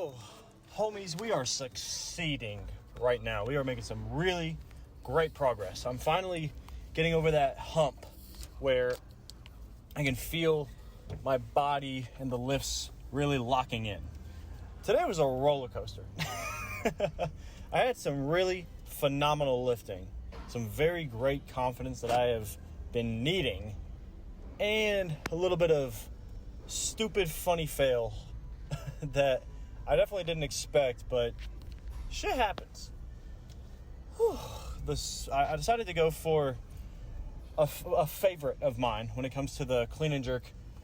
So, homies, we are succeeding right now. We are making some really great progress. I'm finally getting over that hump where I can feel my body and the lifts really locking in. Today was a roller coaster. I had some really phenomenal lifting, some very great confidence that I have been needing, and a little bit of stupid funny fail that I definitely didn't expect, but shit happens. I decided to go for a favorite of mine when it comes to the clean and jerk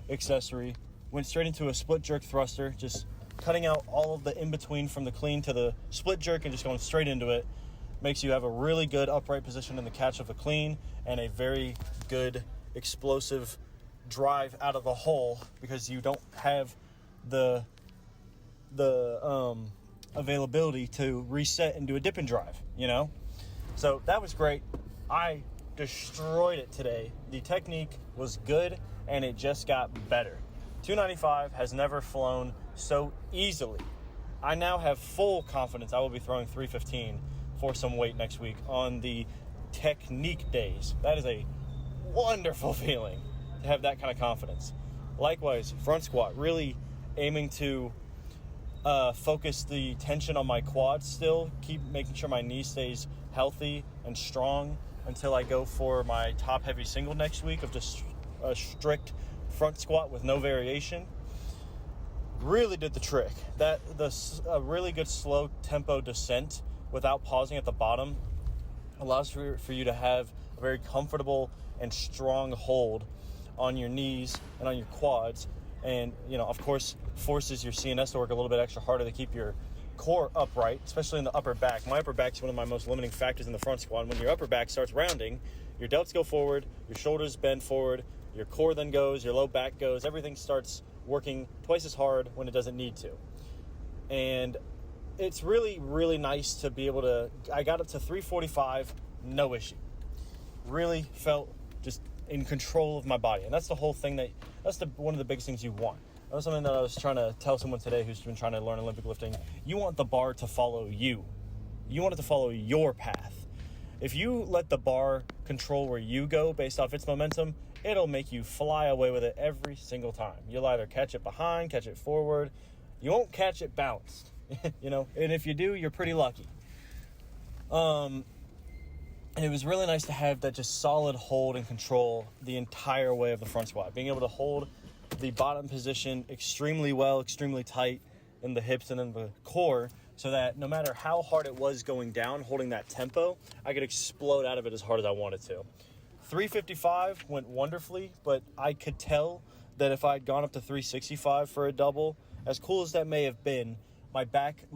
accessory. Went straight into a split jerk thruster, just cutting out all of the in-between from the clean to the split jerk and just going straight into it. Makes you have a really good upright position in the catch of the clean and a very good explosive drive out of the hole because you don't have the availability to reset and do a dip and drive, you know? So that was great. I destroyed it today. The technique was good and it just got better. 295 has never flown so easily. I now have full confidence I will be throwing 315 for some weight next week on the technique days. That is a wonderful feeling to have that kind of confidence. Likewise, front squat, really aiming to focus the tension on my quads still, keep making sure my knee stays healthy and strong until I go for my top heavy single next week of just a strict front squat with no variation. Really did the trick. A really good slow tempo descent without pausing at the bottom allows for you to have a very comfortable and strong hold on your knees and on your quads. And, of course, forces your CNS to work a little bit extra harder to keep your core upright, especially in the upper back. My upper back is one of my most limiting factors in the front squat. When your upper back starts rounding, your delts go forward, your shoulders bend forward, your core then goes, your low back goes. Everything starts working twice as hard when it doesn't need to. And it's really, really nice to be able to... I got up to 345, no issue. Really felt just in control of my body. And that's the whole thing one of the biggest things you want. That was something that I was trying to tell someone today who's been trying to learn Olympic lifting. You want the bar to follow you. You want it to follow your path. If you let the bar control where you go based off its momentum, it'll make you fly away with it every single time. You'll either catch it behind, catch it forward. You won't catch it bounced, and if you do, you're pretty lucky. And it was really nice to have that just solid hold and control the entire way of the front squat. Being able to hold the bottom position extremely well, extremely tight in the hips and in the core, so that no matter how hard it was going down, holding that tempo, I could explode out of it as hard as I wanted to. 355 went wonderfully, but I could tell that if I had gone up to 365 for a double, as cool as that may have been, my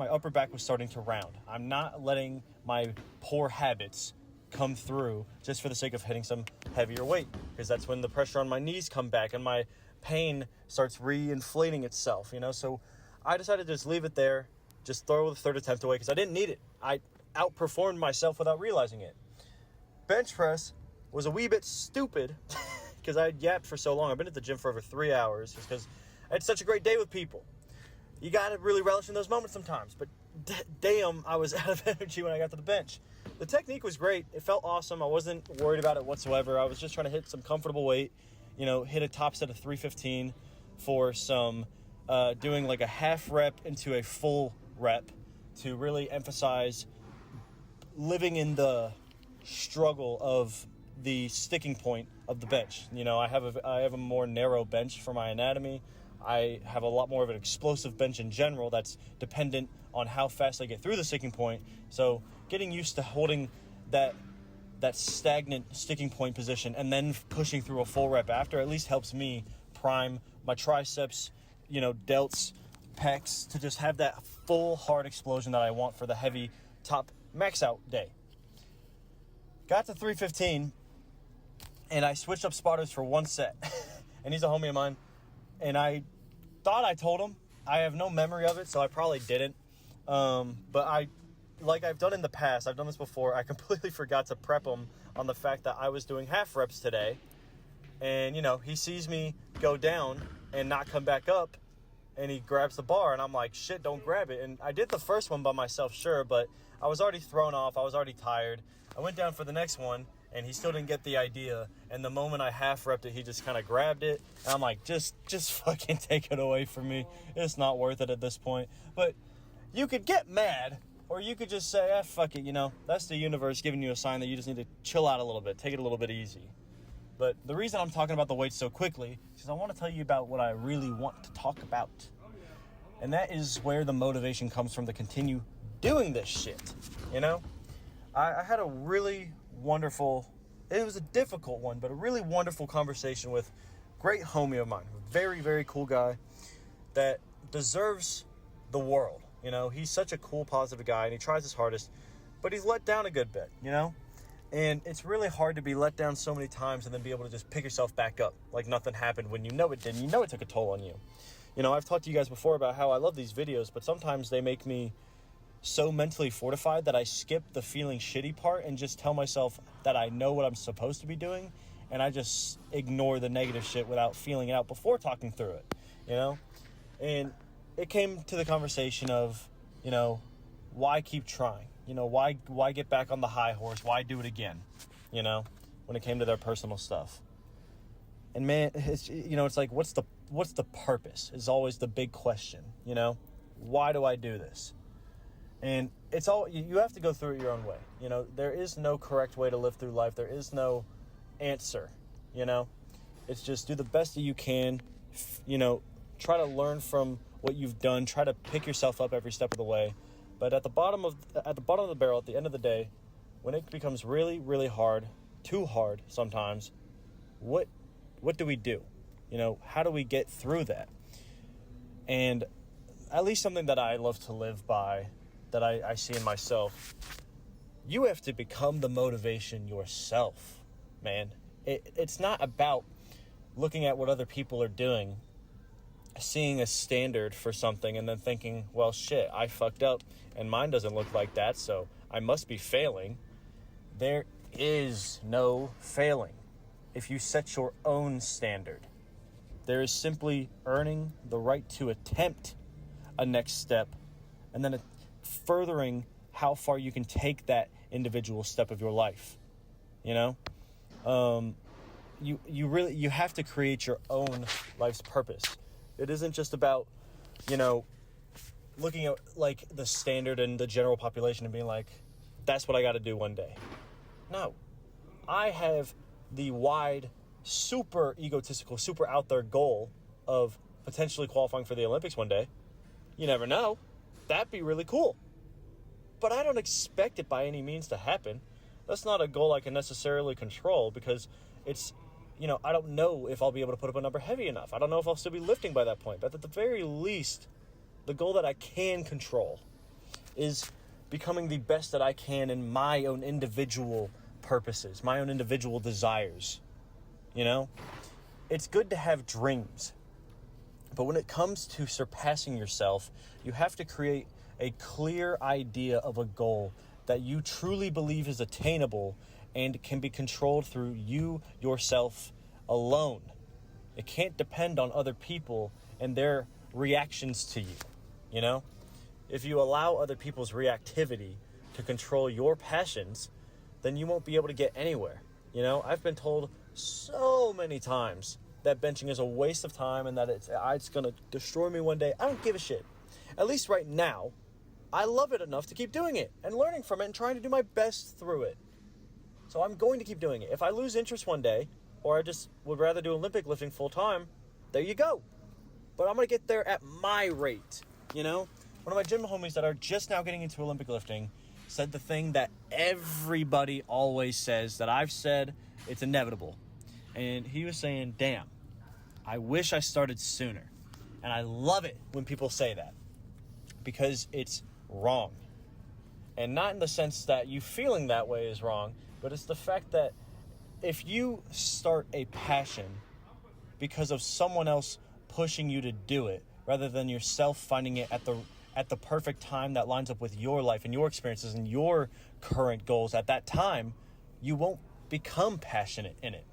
upper back was starting to round. I'm not letting my poor habits come through just for the sake of hitting some heavier weight, because that's when the pressure on my knees come back and my pain starts re-inflating itself, so I decided to just leave it there, just throw the third attempt away because I didn't need it. I outperformed myself without realizing it. Bench press was a wee bit stupid because I had yapped for so long. I've been at the gym for over 3 hours just because I had such a great day with people. You got to really relish in those moments sometimes, but damn, I was out of energy when I got to the bench. The technique was great. It felt awesome. I wasn't worried about it whatsoever. I was just trying to hit some comfortable weight, hit a top set of 315 for some, doing like a half rep into a full rep to really emphasize living in the struggle of the sticking point of the bench. I have a more narrow bench for my anatomy. I have a lot more of an explosive bench in general that's dependent on how fast I get through the sticking point. So getting used to holding that stagnant sticking point position and then pushing through a full rep after at least helps me prime my triceps, delts, pecs to just have that full hard explosion that I want for the heavy top max out day. Got to 315 and I switched up spotters for one set. And he's a homie of mine. And I thought I told him. I have no memory of it, so I probably didn't. But like I've done in the past, I've done this before, I completely forgot to prep him on the fact that I was doing half reps today. And, he sees me go down and not come back up. and he grabs the bar, and I'm like, shit, don't grab it. And I did the first one by myself, sure, but I was already thrown off. I was already tired. I went down for the next one, and he still didn't get the idea. And the moment I half-repped it, he just kind of grabbed it. And I'm like, just fucking take it away from me. It's not worth it at this point. But you could get mad, or you could just say, fuck it, that's the universe giving you a sign that you just need to chill out a little bit, take it a little bit easy. But the reason I'm talking about the weights so quickly is because I want to tell you about what I really want to talk about. And that is where the motivation comes from to continue doing this shit, I had a really wonderful, it was a difficult one, but a really wonderful conversation with a great homie of mine, a very, very cool guy that deserves the world. He's such a cool, positive guy, and he tries his hardest, but he's let down a good bit, And it's really hard to be let down so many times and then be able to just pick yourself back up like nothing happened when it didn't. It took a toll on you. I've talked to you guys before about how I love these videos, but sometimes they make me so mentally fortified that I skip the feeling shitty part and just tell myself that I know what I'm supposed to be doing, and I just ignore the negative shit without feeling it out before talking through it, And it came to the conversation of, why keep trying? Why get back on the high horse? Why do it again? When it came to their personal stuff. And man, it's like, what's the purpose is always the big question, Why do I do this? And it's all, you have to go through it your own way. There is no correct way to live through life. There is no answer, It's just do the best that you can, try to learn from what you've done. Try to pick yourself up every step of the way. But at the bottom of the barrel, at the end of the day, when it becomes really, really hard, too hard sometimes, what do we do? How do we get through that? And at least something that I love to live by, that I see in myself, you have to become the motivation yourself, man. It's not about looking at what other people are doing, seeing a standard for something, and then thinking, well, shit, I fucked up, and mine doesn't look like that, so I must be failing. There is no failing if you set your own standard. There is simply earning the right to attempt a next step, and then furthering how far you can take that individual step of your life. You have to create your own life's purpose. It isn't just about, looking at like the standard and the general population and being like, that's what I got to do one day. No, I have the wide, super egotistical, super out there goal of potentially qualifying for the Olympics one day. You never know. That'd be really cool. But I don't expect it by any means to happen. That's not a goal I can necessarily control because it's, I don't know if I'll be able to put up a number heavy enough. I don't know if I'll still be lifting by that point. But at the very least, the goal that I can control is becoming the best that I can in my own individual purposes, my own individual desires. It's good to have dreams. But when it comes to surpassing yourself, you have to create a clear idea of a goal that you truly believe is attainable and can be controlled through you, yourself, alone. It can't depend on other people and their reactions to you, If you allow other people's reactivity to control your passions, then you won't be able to get anywhere. I've been told so many times that benching is a waste of time and that it's going to destroy me one day. I don't give a shit. At least right now, I love it enough to keep doing it and learning from it and trying to do my best through it. So I'm going to keep doing it. If I lose interest one day, or I just would rather do Olympic lifting full time, there you go. But I'm going to get there at my rate, One of my gym homies that are just now getting into Olympic lifting said the thing that everybody always says, that I've said, it's inevitable. And he was saying, damn, I wish I started sooner. And I love it when people say that, because it's wrong. And not in the sense that you feeling that way is wrong, but it's the fact that if you start a passion because of someone else pushing you to do it, rather than yourself finding it at the perfect time that lines up with your life and your experiences and your current goals at that time, you won't become passionate in it.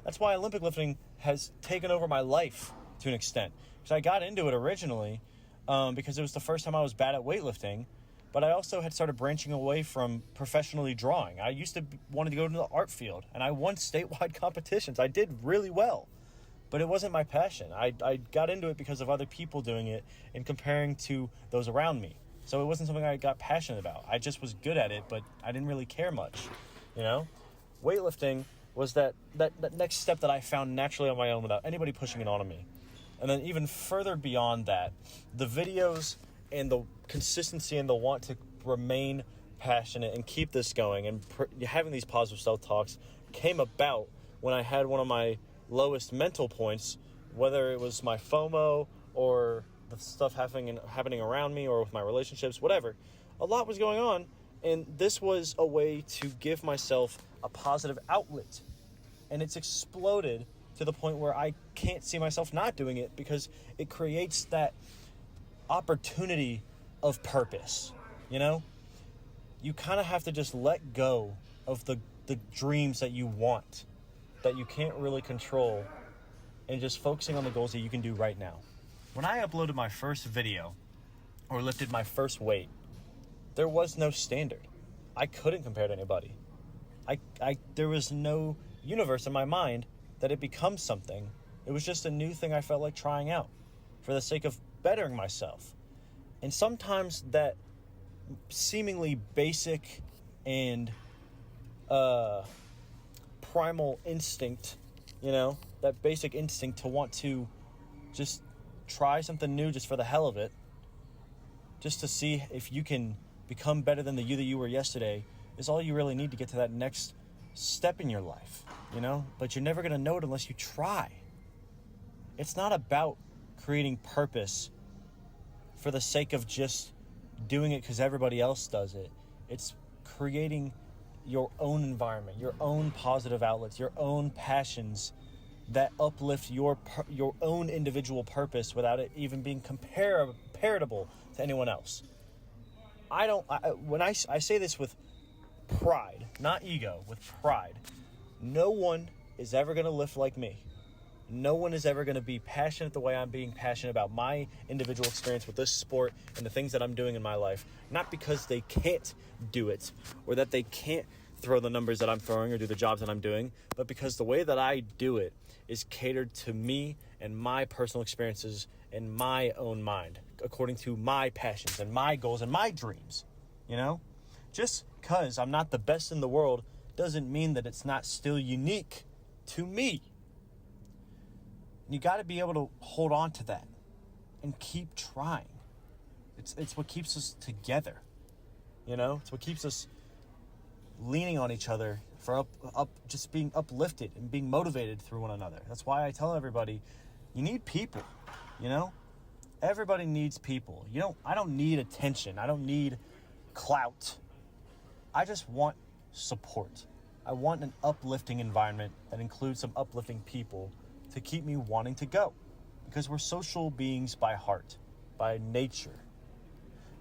That's why Olympic lifting has taken over my life to an extent, Because I got into it originally because it was the first time I was bad at weightlifting, but I also had started branching away from professionally drawing. I used to wanted to go into the art field, and I won statewide competitions. I did really well, but it wasn't my passion. I got into it because of other people doing it and comparing to those around me. So it wasn't something I got passionate about. I just was good at it, but I didn't really care much, you know? Weightlifting was that next step that I found naturally on my own without anybody pushing it onto me. And then even further beyond that, the videos and the consistency and the want to remain passionate and keep this going and having these positive self-talks came about when I had one of my lowest mental points, whether it was my FOMO or the stuff happening around me or with my relationships, whatever. A lot was going on, and this was a way to give myself a positive outlet. And it's exploded to the point where I can't see myself not doing it because it creates that opportunity of purpose, you know? You kind of have to just let go of the dreams that you want, that you can't really control, and just focusing on the goals that you can do right now. When I uploaded my first video or lifted my first weight, there was no standard. I couldn't compare to anybody. There was no universe in my mind that it becomes something. It was just a new thing I felt like trying out for the sake of bettering myself. And sometimes that seemingly basic and primal instinct, you know, that basic instinct to want to just try something new just for the hell of it, just to see if you can become better than the you that you were yesterday, is all you really need to get to that next step in your life, you know? But you're never going to know it unless you try. It's not about creating purpose for the sake of just doing it because everybody else does it. It's creating your own environment, your own positive outlets, your own passions that uplift your own individual purpose without it even being comparable to anyone else. When I say this with pride, not ego, with pride, no one is ever going to lift like me. No one is ever going to be passionate the way I'm being passionate about my individual experience with this sport and the things that I'm doing in my life. Not because they can't do it or that they can't throw the numbers that I'm throwing or do the jobs that I'm doing, but because the way that I do it is catered to me and my personal experiences and my own mind, according to my passions and my goals and my dreams, you know? Just because I'm not the best in the world doesn't mean that it's not still unique to me. You got to be able to hold on to that and keep trying. It's what keeps us together, you know? It's what keeps us leaning on each other for just being uplifted and being motivated through one another. That's why I tell everybody, you need people, you know? Everybody needs people. I don't need attention. I don't need clout. I just want support. I want an uplifting environment that includes some uplifting people to keep me wanting to go, because we're social beings by heart, by nature.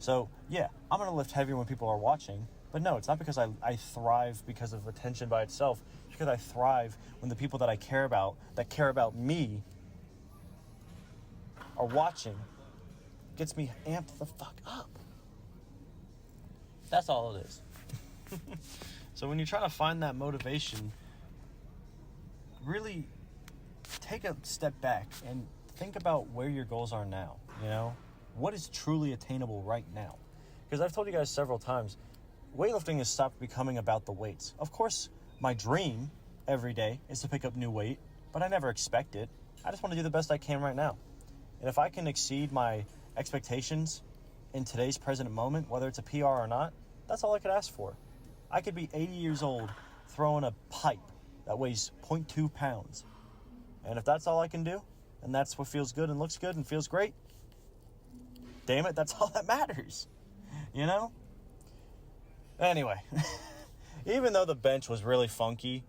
So yeah, I'm going to lift heavier when people are watching, but no, it's not because I thrive because of attention by itself. It's because I thrive when the people that I care about, that care about me, are watching. Gets me amped the fuck up. That's all it is. So when you try to find that motivation, really take a step back and think about where your goals are now, you know? What is truly attainable right now? Because I've told you guys several times, weightlifting has stopped becoming about the weights. Of course, my dream every day is to pick up new weight, but I never expect it. I just want to do the best I can right now. And if I can exceed my expectations in today's present moment, whether it's a PR or not, that's all I could ask for. I could be 80 years old throwing a pipe that weighs 0.2 pounds. And if that's all I can do, and that's what feels good and looks good and feels great, damn it, that's all that matters, you know? Anyway, even though the bench was really funky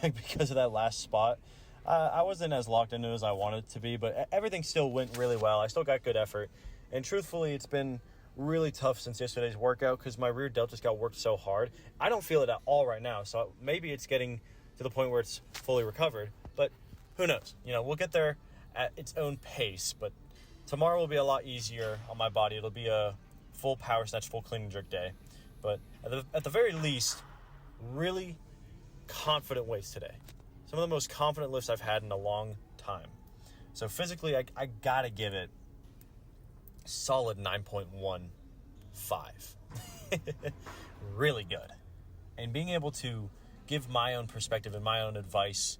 because of that last spot, I wasn't as locked into it as I wanted to be, but everything still went really well. I still got good effort. And truthfully, it's been really tough since yesterday's workout because my rear delt just got worked so hard. I don't feel it at all right now, so maybe it's getting to the point where it's fully recovered, but who knows? You know, we'll get there at its own pace, but tomorrow will be a lot easier on my body. It'll be a full power snatch, full clean and jerk day. But at the very least, really confident weights today. Some of the most confident lifts I've had in a long time. So physically, I gotta give it solid 9.15. Really good. And being able to give my own perspective and my own advice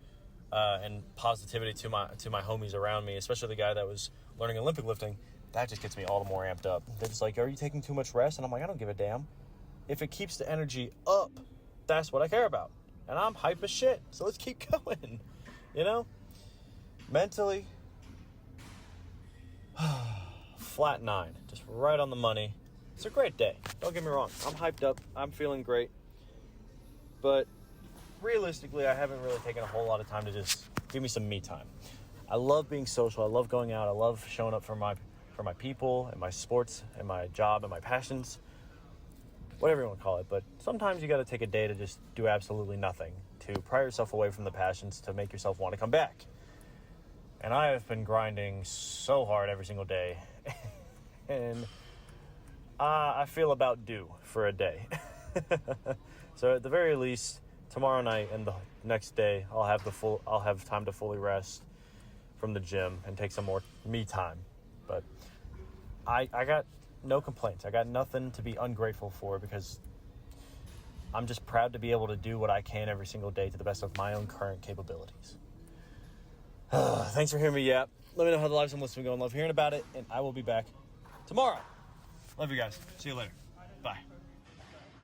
and positivity to my homies around me, especially the guy that was learning Olympic lifting, that just gets me all the more amped up. They're just like, are you taking too much rest? And I'm like, I don't give a damn. If it keeps the energy up, that's what I care about. And I'm hype as shit. So let's keep going. You know? Mentally, flat 9. Just right on the money. It's a great day. Don't get me wrong. I'm hyped up. I'm feeling great. But realistically, I haven't really taken a whole lot of time to just give me some me time. I love being social. I love going out. I love showing up for my people and my sports and my job and my passions, whatever you want to call it. But sometimes you got to take a day to just do absolutely nothing, to pry yourself away from the passions, to make yourself want to come back. And I have been grinding so hard every single day, and I feel about due for a day. So at the very least, tomorrow night and the next day, I'll have time to fully rest from the gym and take some more me time. But I got no complaints. I got nothing to be ungrateful for, because I'm just proud to be able to do what I can every single day to the best of my own current capabilities. Thanks for hearing me yap. Let me know how the lives I'm listening going. Love hearing about it, and I will be back tomorrow. Love you guys. See you later. Bye.